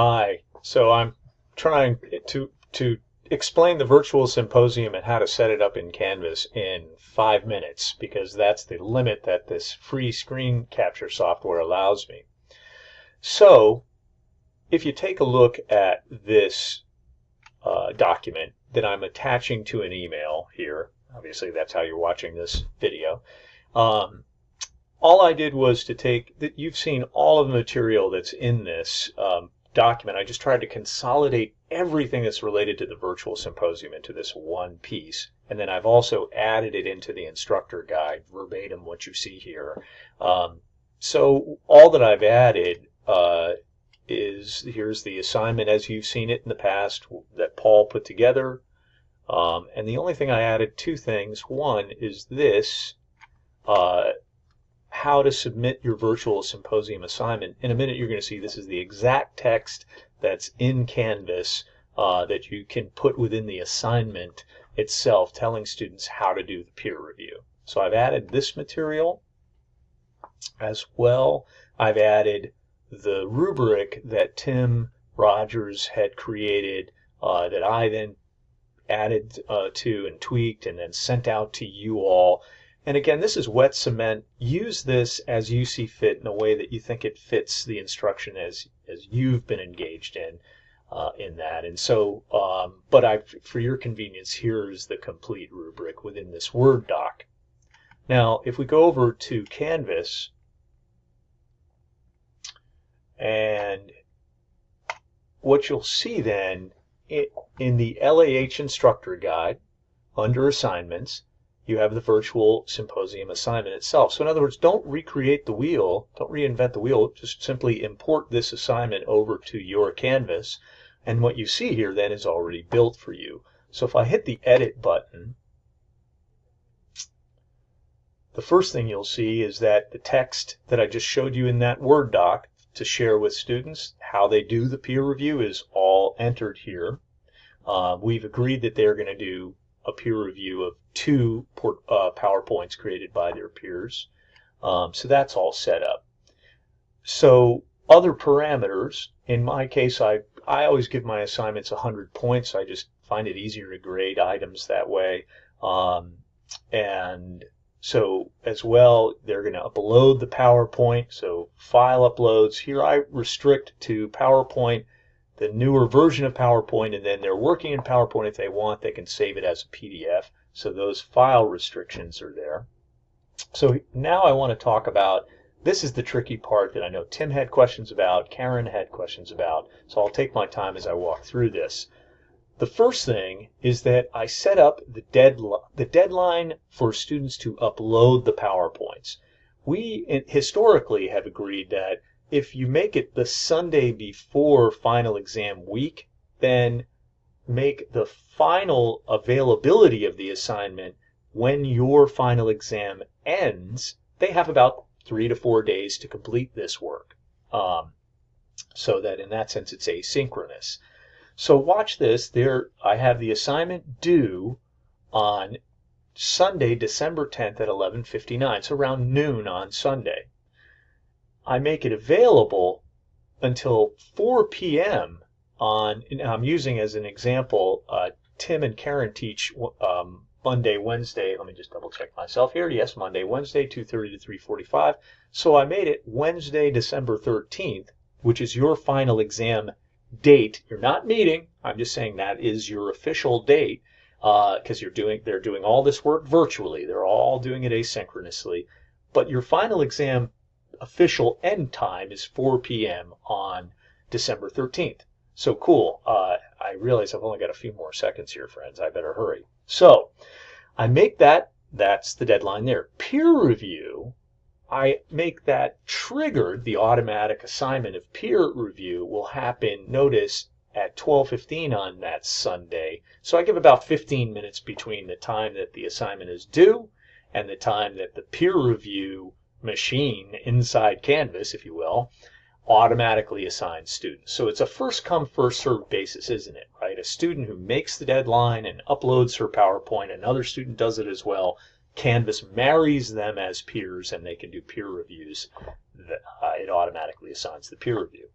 Hi. So I'm trying to explain the virtual symposium and how to set it up in Canvas in 5 minutes because that's the limit that this free screen capture software allows me. So if you take a look at this document that I'm attaching to an email here, obviously that's how you're watching this video. All I did was to take that you've seen all of the material that's in this document. I just tried to consolidate everything that's related to the virtual symposium into this one piece, and then I've also added it into the instructor guide, verbatim what you see here. So all that I've added is here's the assignment as you've seen it in the past that Paul put together, and the only thing I added, two things. One is this. How to submit your virtual symposium assignment. In a minute you're going to see this is the exact text that's in Canvas that you can put within the assignment itself, telling students how to do the peer review. So I've added this material as well. I've added the rubric that Tim Rogers had created that I then added to and tweaked and then sent out to you all. And again, this is wet cement. Use this as you see fit in a way that you think it fits the instruction as you've been engaged in that. And so, but for your convenience, here's the complete rubric within this Word doc. Now, if we go over to Canvas, and what you'll see then in the LAH instructor guide under assignments, you have the virtual symposium assignment itself. So in other words, don't recreate the wheel, don't reinvent the wheel, just simply import this assignment over to your Canvas, and what you see here then is already built for you. So if I hit the edit button, the first thing you'll see is that the text that I just showed you in that Word doc to share with students, how they do the peer review, is all entered here. We've agreed that they're going to do a peer review of 2 PowerPoints created by their peers. So that's all set up. So other parameters, in my case, I always give my assignments 100 points. I just find it easier to grade items that way. And so as well, they're going to upload the PowerPoint. So file uploads. Here I restrict to PowerPoint, the newer version of PowerPoint, and then they're working in PowerPoint. If they want, they can save it as a PDF. So those file restrictions are there. So now I want to talk about, this is the tricky part that I know Tim had questions about, Karen had questions about, so I'll take my time as I walk through this. The first thing is that I set up the deadline for students to upload the PowerPoints. We historically have agreed that if you make it the Sunday before final exam week, then make the final availability of the assignment when your final exam ends. They have about 3 to 4 days to complete this work, so that in that sense it's asynchronous. So watch this. There I have the assignment due on Sunday, December 10th at 11:59, so around noon on Sunday. I make it available until 4 p.m. on, and I'm using as an example, Tim and Karen teach Monday, Wednesday. Let me just double check myself here. Yes, Monday, Wednesday, 2:30 to 3:45. So I made it Wednesday, December 13th, which is your final exam date. You're not meeting. I'm just saying that is your official date because they're doing all this work virtually. They're all doing it asynchronously. But your final exam official end time is 4 p.m. on December 13th. So cool. I realize I've only got a few more seconds here, friends. I better hurry. So I make that's the deadline there. Peer review, I make that triggered. The automatic assignment of peer review will happen, notice, at 12:15 on that Sunday. So I give about 15 minutes between the time that the assignment is due and the time that the peer review machine inside Canvas, if you will, automatically assigns students. So it's a first come, first served basis, isn't it? Right? A student who makes the deadline and uploads her PowerPoint, another student does it as well. Canvas marries them as peers and they can do peer reviews. It automatically assigns the peer review.